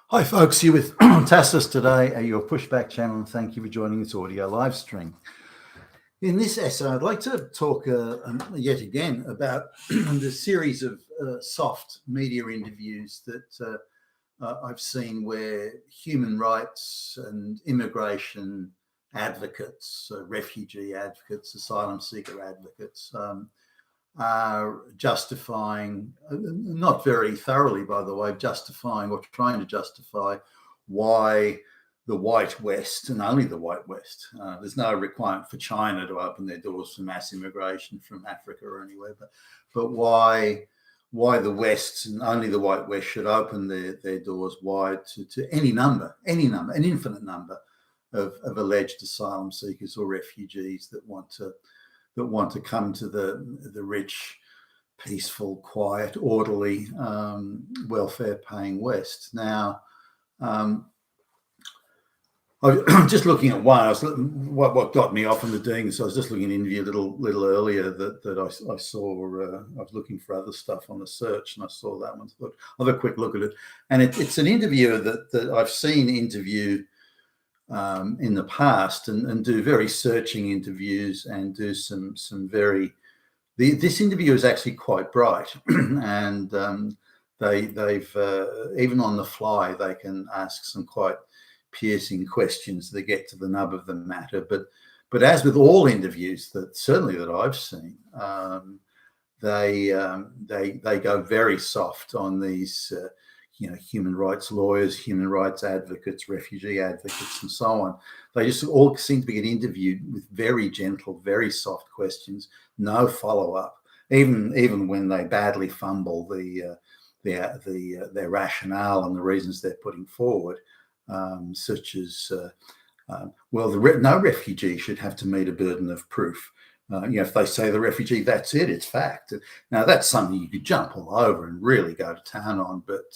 Hi folks, here with Tassus today, your pushback channel, and thank you for joining this audio live stream. In this essay, I'd like to talk yet again about the series of soft media interviews that I've seen where human rights and immigration advocates, refugee advocates, asylum seeker advocates, are justifying, not very thoroughly, by the way, justifying or trying to justify why the white West and only the white West, there's no requirement for China to open their doors for mass immigration from Africa or anywhere, but why the West and only the white West should open their doors wide to any number, an infinite number of alleged asylum seekers or refugees that want to come to the rich, peaceful, quiet, orderly, welfare-paying West. Now, I'm just looking at one. What got me off into doing this, I was just looking at an interview a little earlier that I saw. I was looking for other stuff on the search, and I saw that one. So I'll have a quick look at it. And it's an interviewer that I've seen interview in the past and do very searching interviews and do some very. This interview is actually quite bright, and they've even on the fly they can ask some quite piercing questions that get to the nub of the matter. But as with all interviews that I've seen, they go very soft on these human rights lawyers, human rights advocates, refugee advocates, and so on. They just all seem to get interviewed with very gentle, very soft questions, no follow-up, even when they badly fumble their rationale and the reasons they're putting forward, such as, no refugee should have to meet a burden of proof. If they say the refugee, that's it, it's fact. Now, that's something you could jump all over and really go to town on, but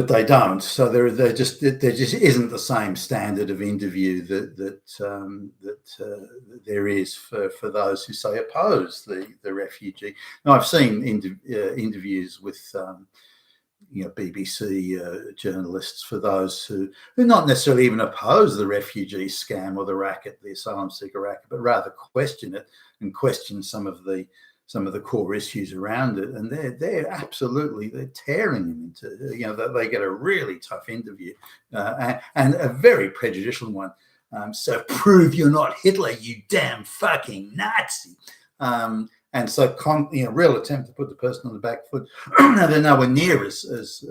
they don't. So there just isn't the same standard of interview that there is for those who say oppose the refugee. Now, I've seen interviews with BBC journalists for those who not necessarily even oppose the refugee scam or the racket, the asylum seeker racket, but rather question it and question some of the core issues around it. And they're tearing them into, they get a really tough interview and a very prejudicial one. So prove you're not Hitler, you damn fucking Nazi. And so, real attempt to put the person on the back foot. Now, they're nowhere near as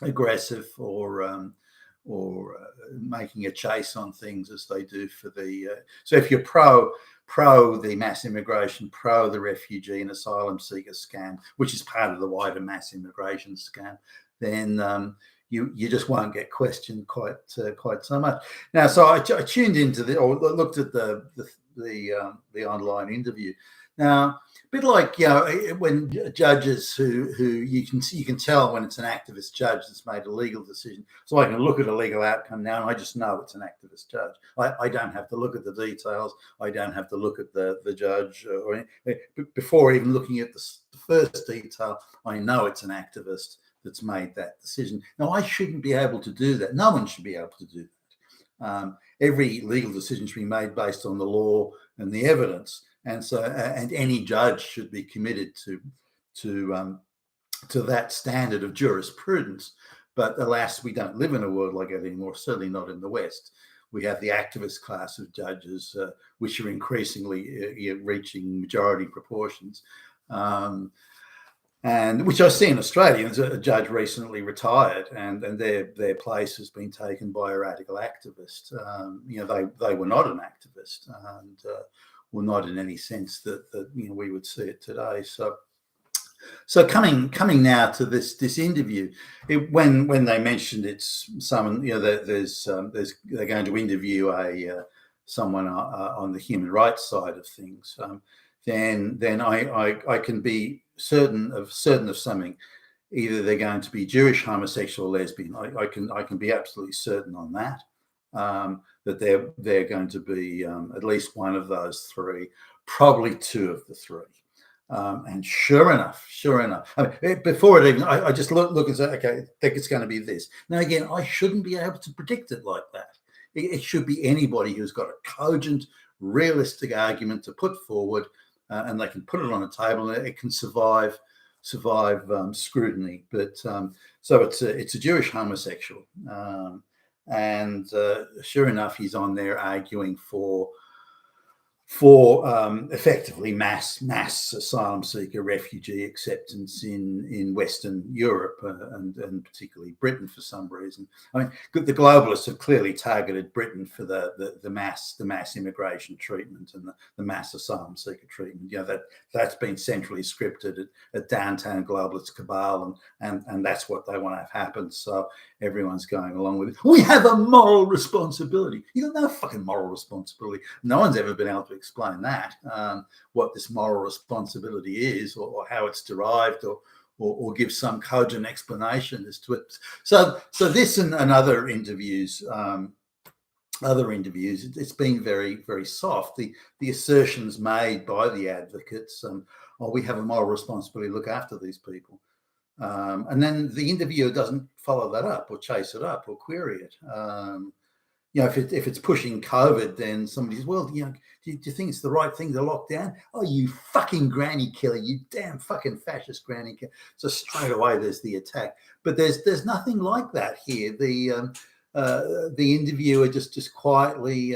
aggressive or making a chase on things as they do for the. So, if you're pro the mass immigration, pro the refugee and asylum seeker scam, which is part of the wider mass immigration scam, then you just won't get questioned quite so much. Now, so I tuned into looked at the online interview. Now, a bit like when judges who you can tell when it's an activist judge that's made a legal decision. So I can look at a legal outcome now, and I just know it's an activist judge. I don't have to look at the details. I don't have to look at the judge before even looking at the first detail. I know it's an activist that's made that decision. Now, I shouldn't be able to do that. No one should be able to do that. Every legal decision should be made based on the law and the evidence, and any judge should be committed to that standard of jurisprudence. But alas, we don't live in a world like that anymore. Certainly not in the West. We have the activist class of judges, which are increasingly reaching majority proportions. And which I see in Australia. A judge recently retired, and their place has been taken by a radical activist. They were not an activist, and were not in any sense that we would see it today. So coming now to this interview, when they mentioned it's someone, they're going to interview someone on the human rights side of things, then I can be certain of something. Either they're going to be Jewish, homosexual, lesbian. I can be absolutely certain on that. That they're going to be at least one of those three, probably two of the three. And sure enough, I mean, before it even, I just look and say, okay, I think it's going to be this. Now, again, I shouldn't be able to predict it like that. It should be anybody who's got a cogent, realistic argument to put forward, and they can put it on a table and it can survive scrutiny. But so it's a Jewish homosexual, and sure enough, he's on there arguing for effectively mass asylum seeker refugee acceptance in Western Europe, and particularly Britain for some reason. I mean, the globalists have clearly targeted Britain for the mass immigration treatment and the mass asylum seeker treatment. You know, that's been centrally scripted at downtown globalist cabal, and that's what they want to have happen. So everyone's going along with it. We have a moral responsibility. You got no fucking moral responsibility. No one's ever been able to explain that, what this moral responsibility is, or how it's derived, or give some cogent explanation as to it. So this and other interviews, it's been very, very soft. The assertions made by the advocates, we have a moral responsibility to look after these people. And then the interviewer doesn't follow that up or chase it up or query it. You know, if it's pushing COVID, then somebody says, well, you know, do you think it's the right thing to lock down? Oh, you fucking granny killer, you damn fucking fascist granny killer. So straight away there's the attack. But there's nothing like that here. The interviewer just quietly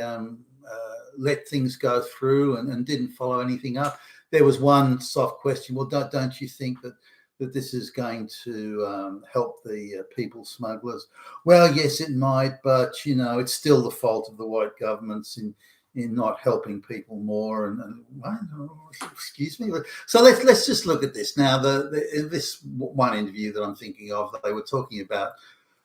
let things go through and didn't follow anything up. There was one soft question. Well, don't you think that this is going to help the people smugglers? Well, yes, it might, but you know, it's still the fault of the white governments in not helping people more. And excuse me. So let's just look at this now. In this one interview that I'm thinking of, they were talking about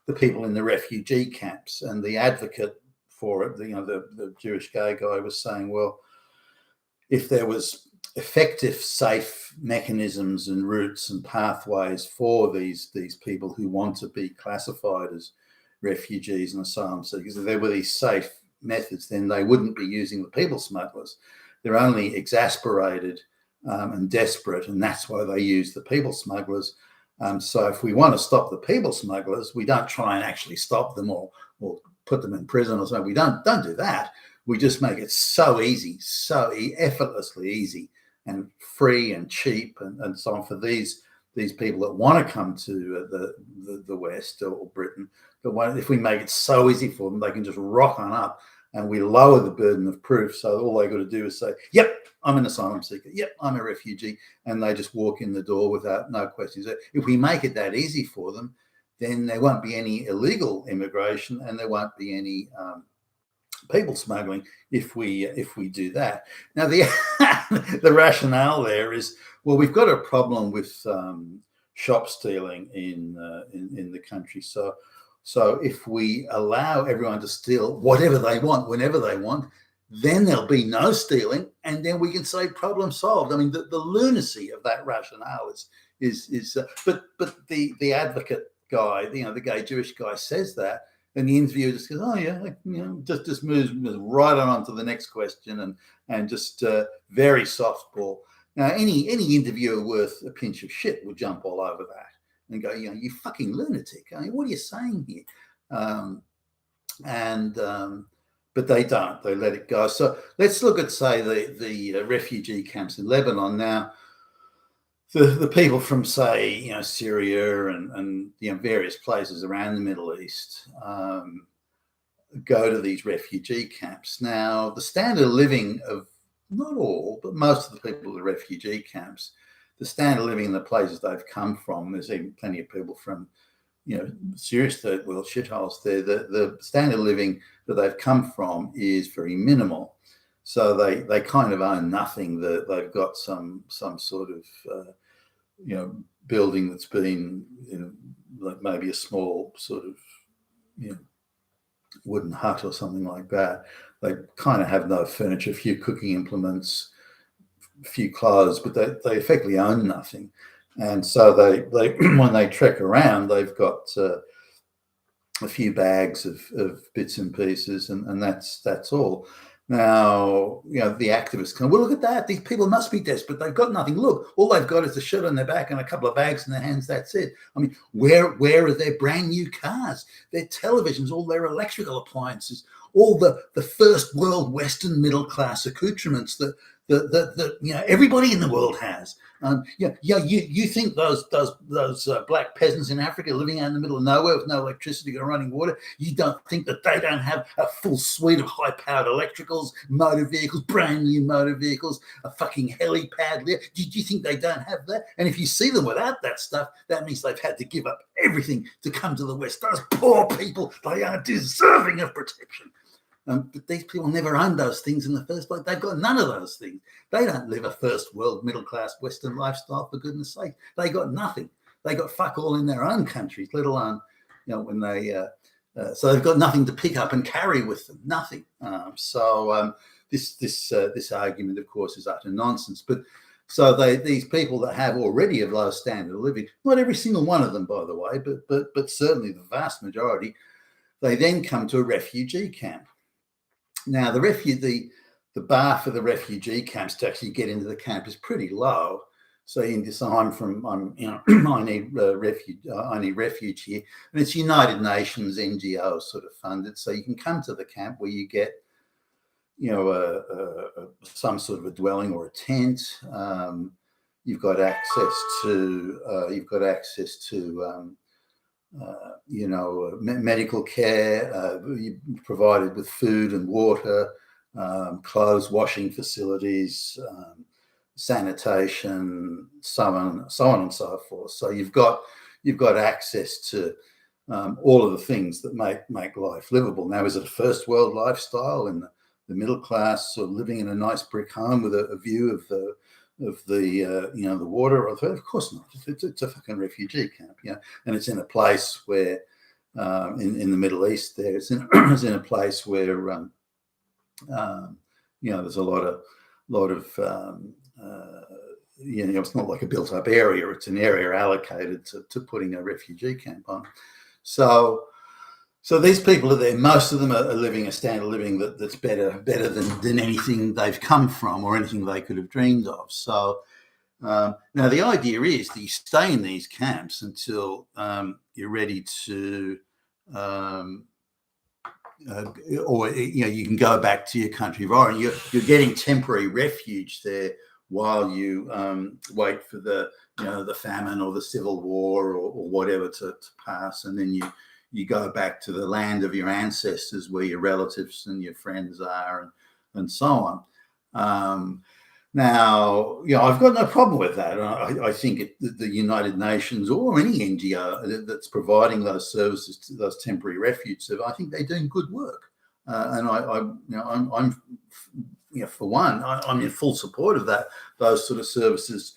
the people in the refugee camps, and the advocate for it, the Jewish gay guy, was saying, well, if there was effective, safe mechanisms and routes and pathways for these people who want to be classified as refugees and asylum seekers, if there were these safe methods, then they wouldn't be using the people smugglers. They're only exasperated and desperate, and that's why they use the people smugglers. So if we want to stop the people smugglers, we don't try and actually stop them or put them in prison or something. We don't do that. We just make it so easy, so effortlessly easy and free and cheap and so on for these people that want to come to the West or Britain. But if we make it so easy for them, they can just rock on up, and we lower the burden of proof. So all they got to do is say, yep, I'm an asylum seeker. Yep, I'm a refugee. And they just walk in the door without no questions. If we make it that easy for them, then there won't be any illegal immigration, and there won't be any people smuggling if we do that. Now the rationale there is, well, we've got a problem with shop stealing in the country. So if we allow everyone to steal whatever they want, whenever they want, then there'll be no stealing, and then we can say problem solved. I mean, the lunacy of that rationale is but the advocate guy, the gay Jewish guy, says that. And the interviewer just goes, oh yeah, just moves right on to the next question, and just very softball. Now, any interviewer worth a pinch of shit would jump all over that and go, you fucking lunatic. I mean, what are you saying here? But they don't. They let it go. So let's look at, say, the refugee camps in Lebanon now. The people from, say, Syria and various places around the Middle East go to these refugee camps. Now, the standard of living of not all, but most of the people in the refugee camps, the standard of living in the places they've come from, there's even plenty of people from, serious third world shitholes there. The standard of living that they've come from is very minimal. So they kind of own nothing. They've got some sort of building that's been, like maybe a small sort of, wooden hut or something like that. They kind of have no furniture, a few cooking implements, a few clothes, but they effectively own nothing. And so they when they trek around, they've got a few bags of bits and pieces, and that's all. Now, the activists come, well, look at that. These people must be desperate. They've got nothing. Look, all they've got is a shirt on their back and a couple of bags in their hands. That's it. I mean, where are their brand new cars, their televisions, all their electrical appliances, all the first world Western middle class accoutrements that everybody in the world has? You think those black peasants in Africa living out in the middle of nowhere with no electricity or running water, you don't think that they don't have a full suite of high-powered electricals, motor vehicles, brand new motor vehicles, a fucking helipad? Do you think they don't have that? And if you see them without that stuff, that means they've had to give up everything to come to the West. Those poor people, they are deserving of protection. But these people never owned those things in the first place. They've got none of those things. They don't live a first world middle class Western lifestyle, for goodness sake. They got nothing. They got fuck all in their own countries, let alone, when they. So they've got nothing to pick up and carry with them. Nothing. This argument, of course, is utter nonsense. But so these people that have already a low standard of living, not every single one of them, by the way, but certainly the vast majority, they then come to a refugee camp. Now, the bar for the refugee camps to actually get into the camp is pretty low. So you can decide, I need refuge here, and it's United Nations NGO sort of funded. So you can come to the camp where you get, some sort of a dwelling or a tent. You've got access to medical care, provided with food and water, clothes washing facilities, sanitation, so on and so forth. So you've got access to all of the things that make life livable. Now, is it a first world lifestyle in the middle class, or living in a nice brick home with a view of the water? Of course not. It's a fucking refugee camp, and it's in a place where, in the Middle East, it's in a place where, there's a lot of it's not like a built-up area. It's an area allocated to putting a refugee camp on. So these people are there. Most of them are living a standard of living that's better than anything they've come from or anything they could have dreamed of. So now the idea is that you stay in these camps until you're ready to, or you can go back to your country of origin. You're getting temporary refuge there while you wait for the famine or the civil war or whatever to pass, and then you go back to the land of your ancestors where your relatives and your friends are, and so on. Now, I've got no problem with that. I think the United Nations or any NGO that's providing those services to those temporary refuge services, I think they're doing good work. And I'm for one, I'm in full support of that. Those sort of services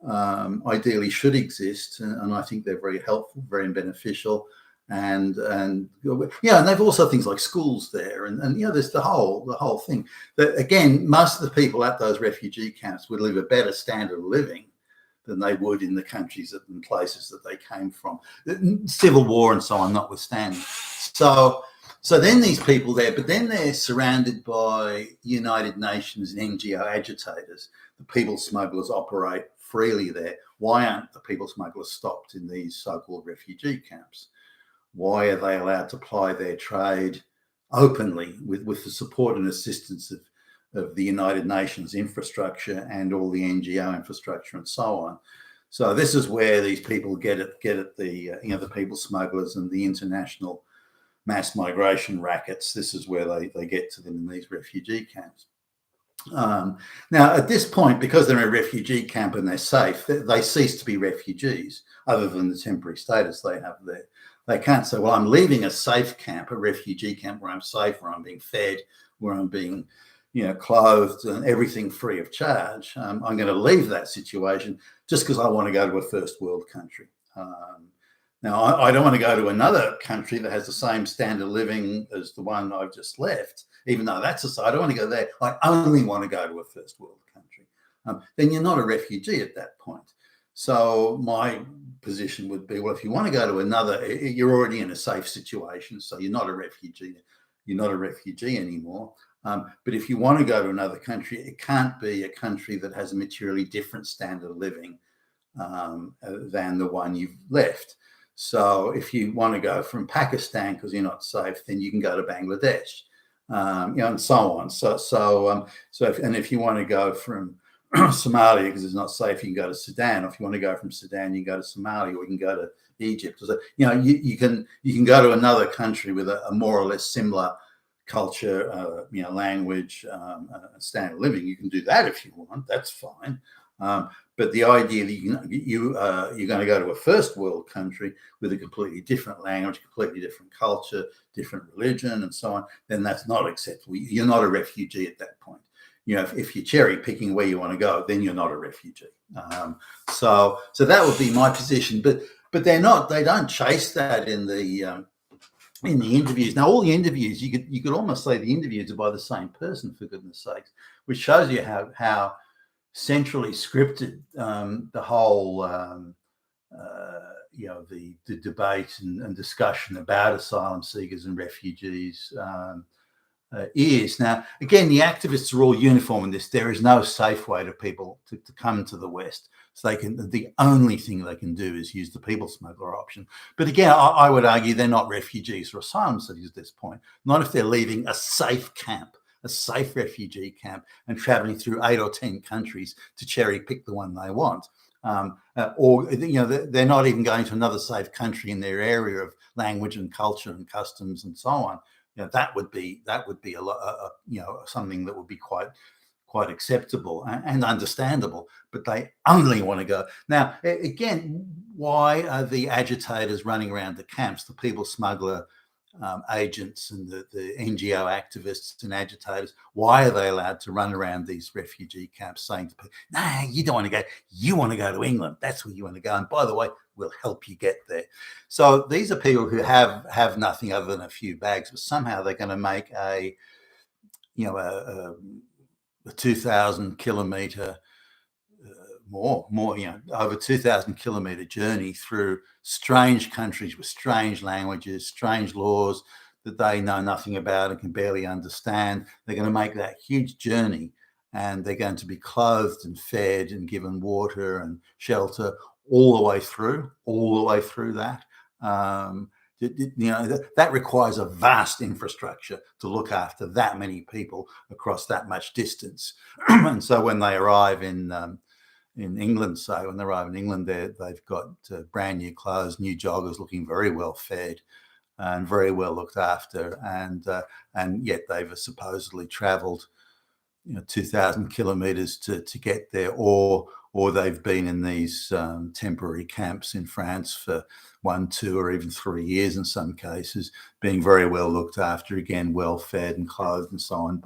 ideally should exist, and I think they're very helpful, very beneficial. And they've also things like schools there, and there's the whole thing. That again, most of the people at those refugee camps would live a better standard of living than they would in the countries and places that they came from, civil war and so on notwithstanding. So then these people there, but then they're surrounded by United Nations and NGO agitators. The people smugglers operate freely there. Why aren't the people smugglers stopped in these so-called refugee camps? Why are they allowed to ply their trade openly with the support and assistance of the United Nations infrastructure and all the NGO infrastructure and so on? So this is where these people get at the people smugglers and the international mass migration rackets. This is where they get to them in these refugee camps. Now, at this point, because they're in a refugee camp and they're safe, they cease to be refugees, other than the temporary status they have there. They can't say, well, I'm leaving a safe camp, a refugee camp where I'm safe, where I'm being fed, where I'm being, clothed and everything free of charge. I'm going to leave that situation just because I want to go to a first world country. Now, I don't want to go to another country that has the same standard of living as the one I've just left, even though that's a side. I don't want to go there. I only want to go to a first world country. Then you're not a refugee at that point. So my position would be, well, if you want to go to another, you're already in a safe situation, so you're not a refugee. You're not a refugee anymore. But if you want to go to another country, it can't be a country that has a materially different standard of living than the one you've left. So if you want to go from Pakistan because you're not safe, then you can go to Bangladesh, and so on. If you want to go from Somalia because it's not safe, you can go to Sudan. Or if you want to go from Sudan, you can go to Somalia, or you can go to Egypt. So, you can go to another country with a more or less similar culture, language, standard of living. You can do that if you want. That's fine. But the idea that you're going to go to a first world country with a completely different language, completely different culture, different religion, and so on, then that's not acceptable. You're not a refugee at that point. If you're cherry picking where you want to go, then you're not a refugee. So that would be my position. But they're not. They don't chase that in the interviews. Now, all the interviews, you could almost say the interviews are by the same person, for goodness sakes, which shows you how centrally scripted the whole the debate and discussion about asylum seekers and refugees is. Now, again, the activists are all uniform in this. There is no safe way to people to come to the West. So the only thing they can do is use the people smuggler option. But again, I would argue they're not refugees or asylum seekers at this point. Not if they're leaving a safe camp, a safe refugee camp, and traveling through 8 or 10 countries to cherry pick the one they want. They're not even going to another safe country in their area of language and culture and customs and so on. That would be a lot, something that would be quite acceptable and understandable, but they only want to go. Now, again, why are the agitators running around the camps, the people smuggler agents and the NGO activists and agitators, why are they allowed to run around these refugee camps saying to people, nah, you don't want to go, you want to go to England, that's where you want to go, and by the way, we'll help you get there. So these are people who have nothing other than a few bags, but somehow they're going to make a 2,000 kilometre over 2,000 kilometre journey through strange countries with strange languages, strange laws that they know nothing about and can barely understand. They're going to make that huge journey, and they're going to be clothed and fed and given water and shelter all the way through that. That requires a vast infrastructure to look after that many people across that much distance. And so when they arrive in England, they've got brand new clothes, new joggers, looking very well fed and very well looked after, and yet they've supposedly travelled 2,000 kilometres to get there, or they've been in these temporary camps in France for 1, 2, or even 3 years in some cases, being very well looked after, again, well fed and clothed and so on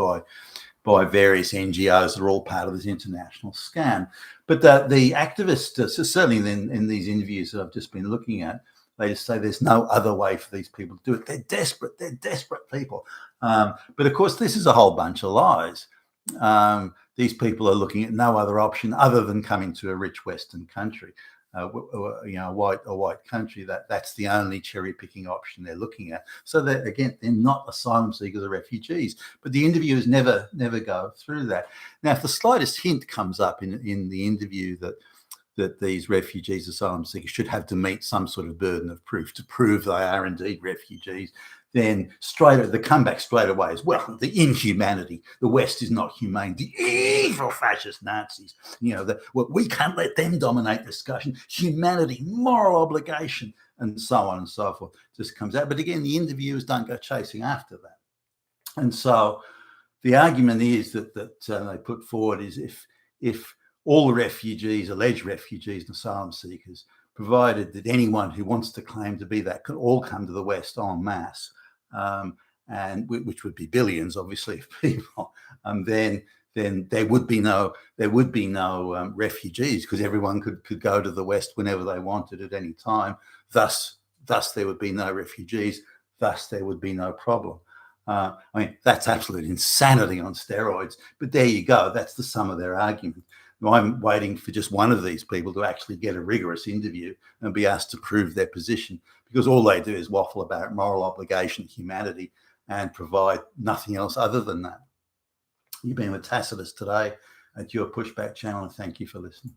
by various NGOs that are all part of this international scam. But the activists, certainly in these interviews that I've just been looking at, they just say there's no other way for these people to do it. They're desperate people. But of course, this is a whole bunch of lies. These people are looking at no other option other than coming to a rich Western country, a white country. That's the only cherry picking option they're looking at. So they're not asylum seekers or refugees. But the interviewers never go through that. Now, if the slightest hint comes up in the interview that these refugees, asylum seekers, should have to meet some sort of burden of proof to prove they are indeed refugees, then the comeback straight away is, well, the inhumanity. The West is not humane. The evil fascist Nazis. We can't let them dominate discussion. Humanity, moral obligation, and so on and so forth just comes out. But again, the interviewers don't go chasing after that. And so the argument is that they put forward is if all the refugees, alleged refugees and asylum seekers, provided that anyone who wants to claim to be that could all come to the West en masse, and which would be billions, obviously, of people, then there would be no refugees, because everyone could go to the West whenever they wanted at any time. Thus there would be no refugees. Thus there would be no problem. That's absolute insanity on steroids. But there you go. That's the sum of their argument. I'm waiting for just one of these people to actually get a rigorous interview and be asked to prove their position, because all they do is waffle about moral obligation, humanity, and provide nothing else other than that. You've been with Tacitus today at your Pushback channel, and thank you for listening.